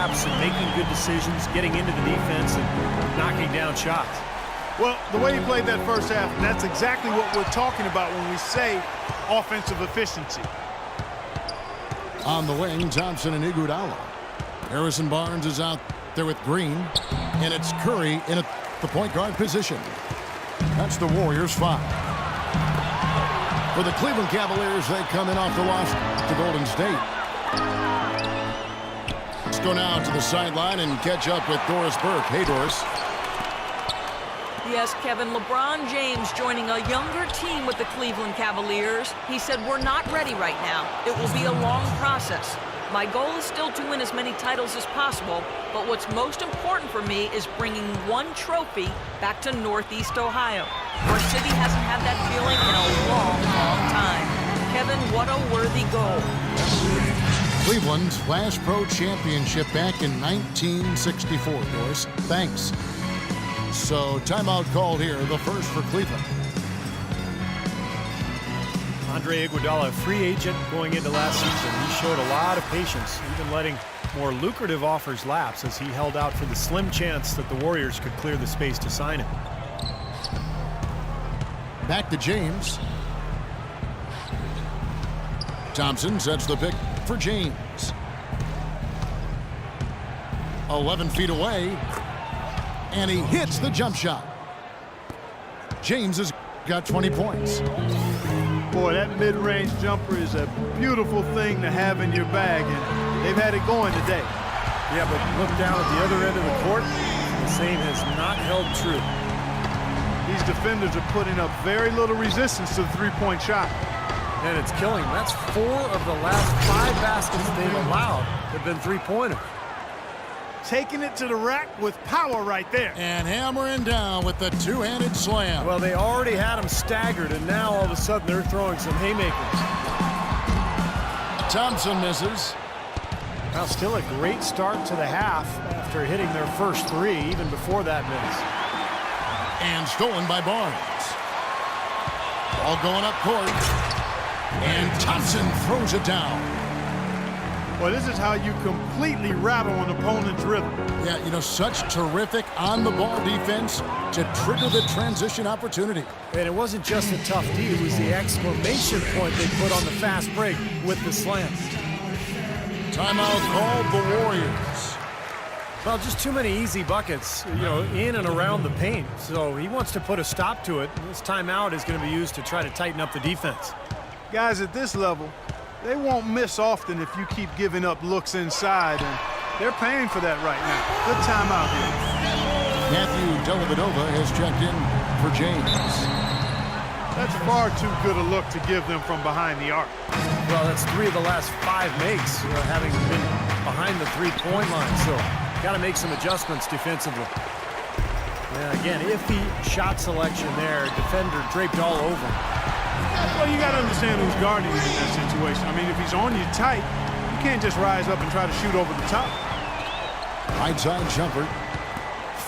gaps and making good decisions, getting into the defense and knocking down shots. Well, the way he played that first half, that's exactly what we're talking about when we say offensive efficiency. On the wing, Thompson and Iguodala. Harrison Barnes is out there with Green, and it's Curry in the point guard position. That's the Warriors' 5. For the Cleveland Cavaliers, they come in off the loss to Golden State. Let's go now to the sideline and catch up with Doris Burke. Hey, Doris. Yes, Kevin, LeBron James joining a younger team with the Cleveland Cavaliers. He said, "We're not ready right now. It will be a long process. My goal is still to win as many titles as possible, but what's most important for me is bringing one trophy back to Northeast Ohio. Our city hasn't had that feeling in a long, long time." Kevin, what a worthy goal. Cleveland's last pro championship back in 1964, Doris. Thanks. So timeout called here, the first for Cleveland. Andre Iguodala, a free agent going into last season. He showed a lot of patience, even letting more lucrative offers lapse as he held out for the slim chance that the Warriors could clear the space to sign him. Back to James. Thompson sets the pick for James. 11 feet away. And he hits the jump shot. James has got 20 points. Boy, that mid-range jumper is a beautiful thing to have in your bag, and they've had it going today. Yeah, but look down at the other end of the court. The same has not held true. These defenders are putting up very little resistance to the three-point shot. And it's killing. That's 4 of the last 5 baskets they've allowed have been three-pointers. Taking it to the rack with power right there. And hammering down with the two-handed slam. Well, they already had him staggered, and now all of a sudden they're throwing some haymakers. Thompson misses. Now still a great start to the half after hitting their first 3, even before that miss. And stolen by Barnes. Ball going up court. And Thompson throws it down. Well, this is how you completely rattle an opponent's rhythm. Yeah, you know, such terrific on-the-ball defense to trigger the transition opportunity. And it wasn't just a tough D, it was the exclamation point they put on the fast break with the slam. Timeout called the Warriors. Well, just too many easy buckets, you know, in and around the paint. So he wants to put a stop to it. This timeout is going to be used to try to tighten up the defense. Guys at this level, they won't miss often if you keep giving up looks inside, and they're paying for that right now. Good timeout here. Matthew Dellavedova has checked in for James. That's far too good a look to give them from behind the arc. Well, that's 3 of the last 5 makes, having been behind the three-point line. So, got to make some adjustments defensively. And again, iffy shot selection there. Defender draped all over him. Well, you got to understand who's guarding you in that situation. I mean, if he's on you tight, you can't just rise up and try to shoot over the top. Right side jumper.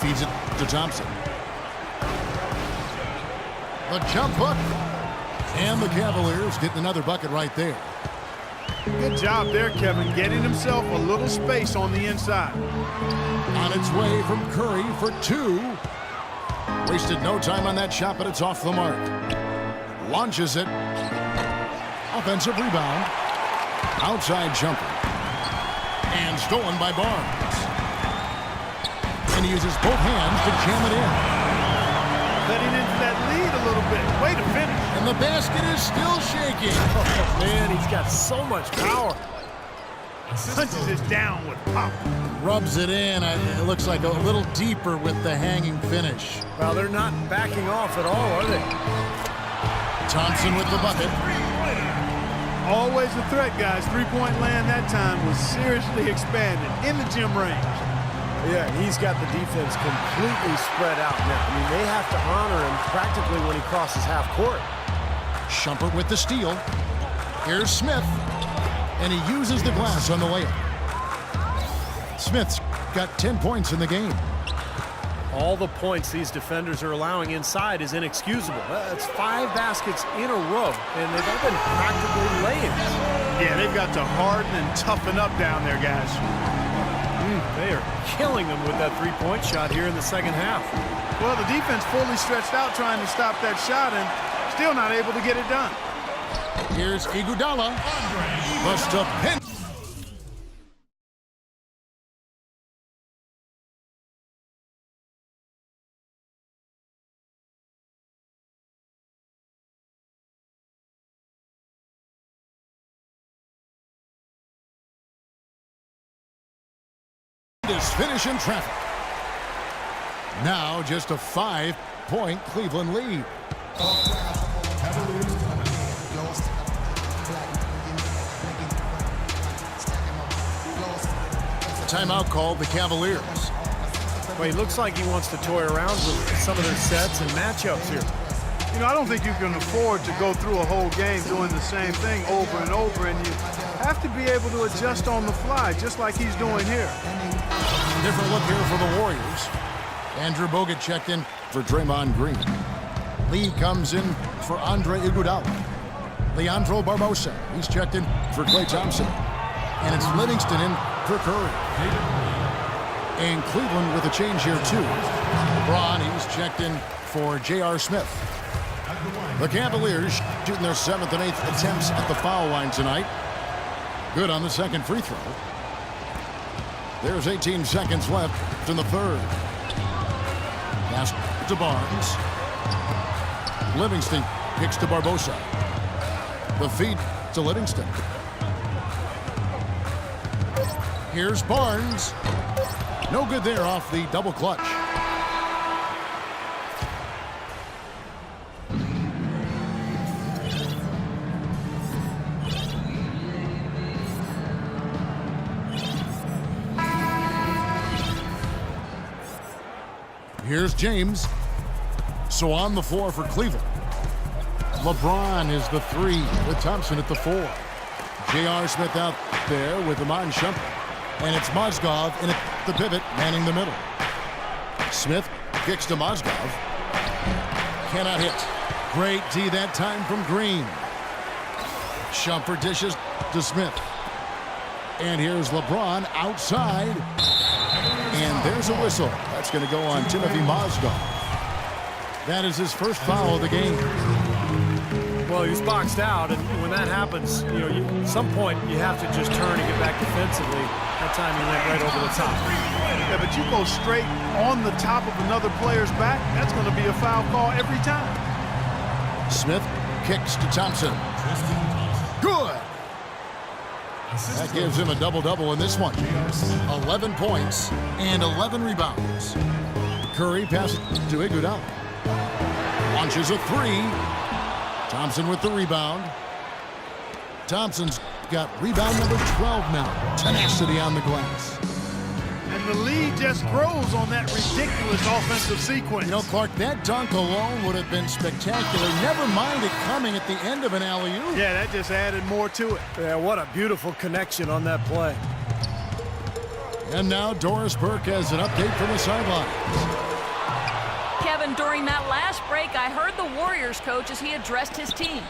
Feeds it to Thompson. The jump hook. And the Cavaliers getting another bucket right there. Good job there, Kevin, getting himself a little space on the inside. On its way from Curry for 2. Wasted no time on that shot, but it's off the mark. Launches it. Offensive rebound. Outside jumper. And stolen by Barnes. And he uses both hands to jam it in. Letting into that lead a little bit. Way to finish. And the basket is still shaking. Oh, man, he's got so much power. Punches it down with pop. Rubs it in. It looks like a little deeper with the hanging finish. Well, they're not backing off at all, are they? Thompson with the bucket. Always a threat, guys. Three-point land that time was seriously expanded in the gym range. Yeah, he's got the defense completely spread out now. I mean, they have to honor him practically when he crosses half court. Shumpert with the steal. Here's Smith. And he uses the glass on the layup. Smith's got 10 points in the game. All the points these defenders are allowing inside is inexcusable. That's 5 baskets in a row, and they've all been practically laying. Yeah, they've got to harden and toughen up down there, guys. They are killing them with that three-point shot here in the second half. Well, the defense fully stretched out trying to stop that shot and still not able to get it done. Here's Iguodala. Must have pinned. Is finish in traffic. Now just a 5-point Cleveland lead. Timeout called the Cavaliers. Well, he looks like he wants to toy around with some of their sets and matchups here. You know, I don't think you can afford to go through a whole game doing the same thing over and over, and you have to be able to adjust on the fly, just like he's doing here. Different look here for the Warriors. Andrew Bogut checked in for Draymond Green. Lee comes in for Andre Iguodala. Leandro Barbosa, he's checked in for Klay Thompson. And it's Livingston in for Curry. And Cleveland with a change here too. LeBron, he's checked in for J.R. Smith. The Cavaliers shooting their 7th and 8th attempts at the foul line tonight. Good on the second free throw. There's 18 seconds left in the third. Pass to Barnes. Livingston kicks to Barbosa. The feed to Livingston. Here's Barnes. No good there off the double clutch. Here's James. So on the floor for Cleveland. LeBron is the 3 with Thompson at the 4. J.R. Smith out there with Iman Shumpert. And it's Mozgov in at the pivot, manning the middle. Smith kicks to Mozgov. Cannot hit. Great D that time from Green. Shumpert dishes to Smith. And here's LeBron outside. And there's a whistle. That's going to go on Timothy Mozgov. That is his first foul of the game. Well, he was boxed out, and when that happens, you know, at some point you have to just turn and get back defensively. That time he went right over the top. Yeah, but you go straight on the top of another player's back, that's going to be a foul call every time. Smith kicks to Thompson. Good. That gives him a double-double in this one. 11 points and 11 rebounds. Curry passes to Iguodala. Launches a 3. Thompson with the rebound. Thompson's got rebound number 12 now. Tenacity on the glass. And the lead just grows on that ridiculous offensive sequence. You know, Clark, that dunk alone would have been spectacular. Never mind it coming at the end of an alley-oop. Yeah, that just added more to it. Yeah, what a beautiful connection on that play. And now Doris Burke has an update from the sidelines. Kevin, during that last break, I heard the Warriors coach as he addressed his team.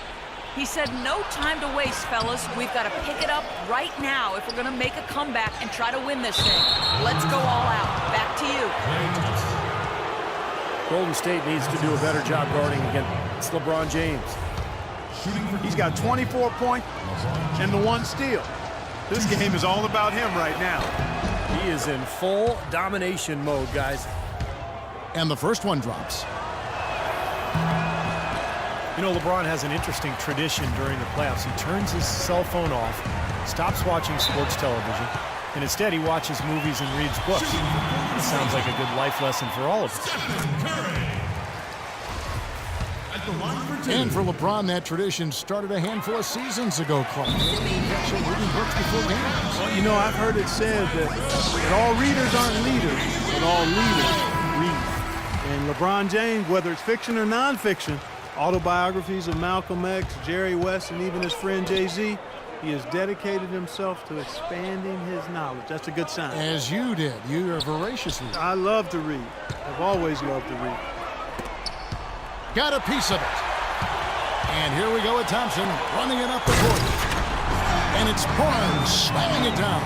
He said, no time to waste, fellas. We've got to pick it up right now if we're going to make a comeback and try to win this thing. Let's go all out. Back to you. Golden State needs to do a better job guarding against LeBron James. He's got 24 points and the 1 steal. This game is all about him right now. He is in full domination mode, guys. And the first one drops. You know, LeBron has an interesting tradition during the playoffs. He turns his cell phone off, stops watching sports television, and instead he watches movies and reads books. It sounds like a good life lesson for all of us. And for LeBron, that tradition started a handful of seasons ago, Clark. Actually reading books before games. Well, you know, I've heard it said that all readers aren't leaders, but all leaders read. And LeBron James, whether it's fiction or nonfiction, autobiographies of Malcolm X, Jerry West, and even his friend Jay-Z, he has dedicated himself to expanding his knowledge. That's a good sign. As you did. You are voracious reader. I love to read. I've always loved to read. Got a piece of it. And here we go with Thompson running it up the court. And it's Barnes slamming it down.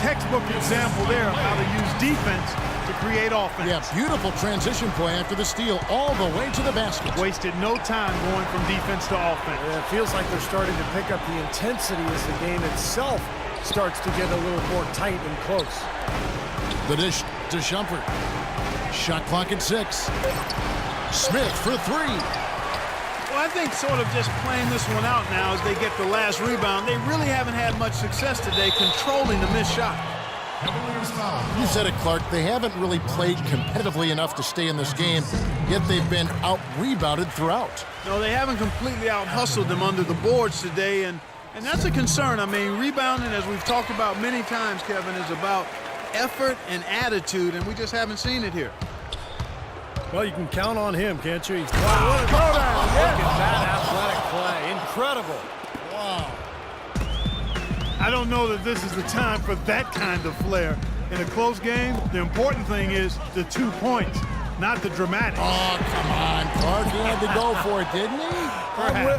textbook example there of how to use defense to create offense. Yeah, beautiful transition play after the steal all the way to the basket. Wasted no time going from defense to offense. It feels like they're starting to pick up the intensity as the game itself starts to get a little more tight and close. The dish to Shumpert. Shot clock at 6. Smith for 3. Well, I think sort of just playing this one out now as they get the last rebound. They really haven't had much success today controlling the missed shot. You said it, Clark. They haven't really played competitively enough to stay in this game, yet they've been out-rebounded throughout. No, they haven't completely out-hustled them under the boards today, and that's a concern. I mean, rebounding, as we've talked about many times, Kevin, is about effort and attitude, and we just haven't seen it here. Well, you can count on him, can't you? Wow, what a throwdown. Look at that athletic play. Incredible. Wow. I don't know that this is the time for that kind of flair. In a close game, the important thing is the 2 points, not the dramatic. Oh, come on, Clark. He had to go for it, didn't he?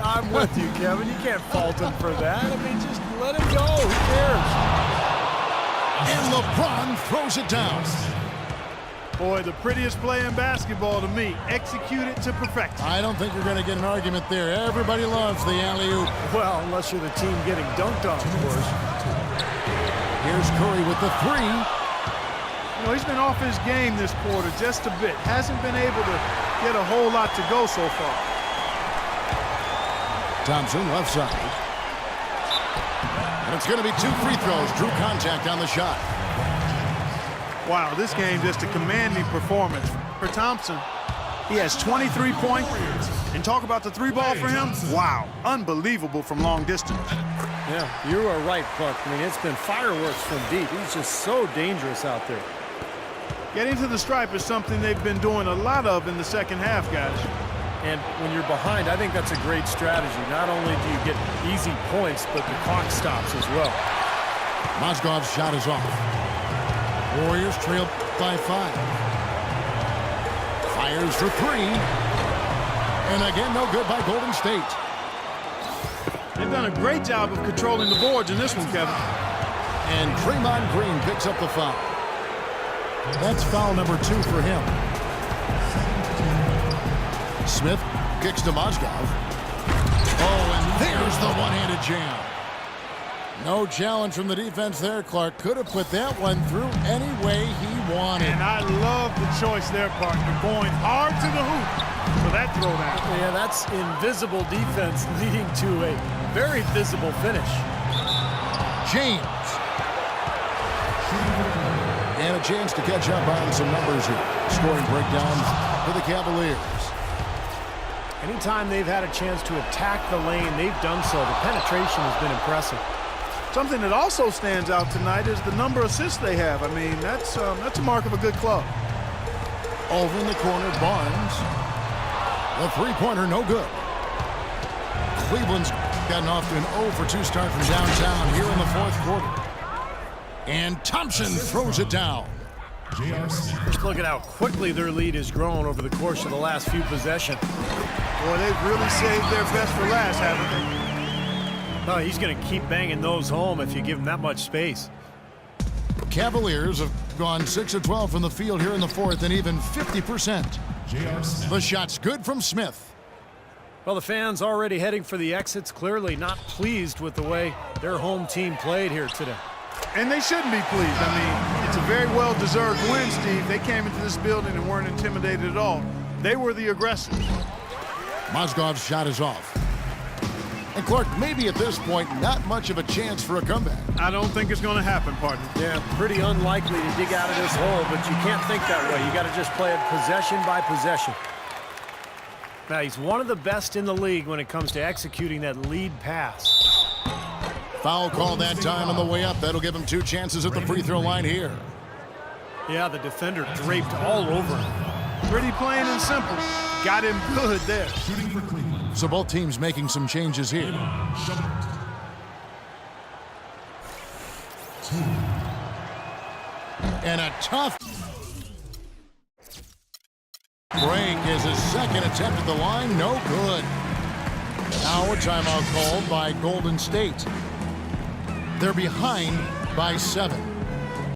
I'm with you, Kevin. You can't fault him for that. I mean, just let him go. Who cares? And LeBron throws it down. Boy, the prettiest play in basketball to me. Execute it to perfection. I don't think you're going to get an argument there. Everybody loves the alley-oop. Well, unless you're the team getting dunked on, of course. Here's Curry with the 3. You know, he's been off his game this quarter just a bit. Hasn't been able to get a whole lot to go so far. Thompson left side. And it's going to be 2 free throws. Drew contact on the shot. Wow, this game just a commanding performance for Thompson. He has 23 points. And talk about the 3-ball for him. Wow, unbelievable from long distance. Yeah, you are right, Clark. I mean, it's been fireworks from deep. He's just so dangerous out there. Getting to the stripe is something they've been doing a lot of in the second half, guys. And when you're behind, I think that's a great strategy. Not only do you get easy points, but the clock stops as well. Mozgov's shot is off. Warriors trail by 5. Fires for 3. And again, no good by Golden State. They've done a great job of controlling the boards in this one, Kevin. And Draymond Green picks up the foul. That's foul number 2 for him. Smith kicks to Mozgov. Oh, and there's the one-handed jam. No challenge from the defense there, Clark. Could have put that one through any way he wanted. And I love the choice there, partner. Going hard to the hoop for that throwdown. Yeah, that's invisible defense leading to a very visible finish. James. And a chance to catch up on some numbers here. Scoring breakdowns for the Cavaliers. Anytime they've had a chance to attack the lane, they've done so. The penetration has been impressive. Something that also stands out tonight is the number of assists they have. I mean, that's a mark of a good club. Over in the corner, Barnes. The three-pointer, no good. Cleveland's gotten off to an 0-for-2 start from downtown here in the 4th quarter. And Thompson throws it down. Just look at how quickly their lead has grown over the course of the last few possessions. Boy, they've really saved their best for last, haven't they? Oh, he's going to keep banging those home if you give him that much space. Cavaliers have gone 6 of 12 from the field here in the 4th and even 50%. The shot's good from Smith. Well, the fans already heading for the exits, clearly not pleased with the way their home team played here today. And they shouldn't be pleased. I mean, it's a very well-deserved win, Steve. They came into this building and weren't intimidated at all. They were the aggressors. Mozgov's shot is off. And Clark, maybe at this point, not much of a chance for a comeback. I don't think it's going to happen, partner. Yeah, pretty unlikely to dig out of this hole, but you can't think that way. You got to just play it possession by possession. Now, he's one of the best in the league when it comes to executing that lead pass. Foul call that time on the way up. That'll give him 2 chances at the free throw line here. Yeah, the defender draped all over him. Pretty plain and simple. Got him good there. So both teams making some changes here. And a tough break is his second attempt at the line. No good. Now a timeout called by Golden State. They're behind by 7.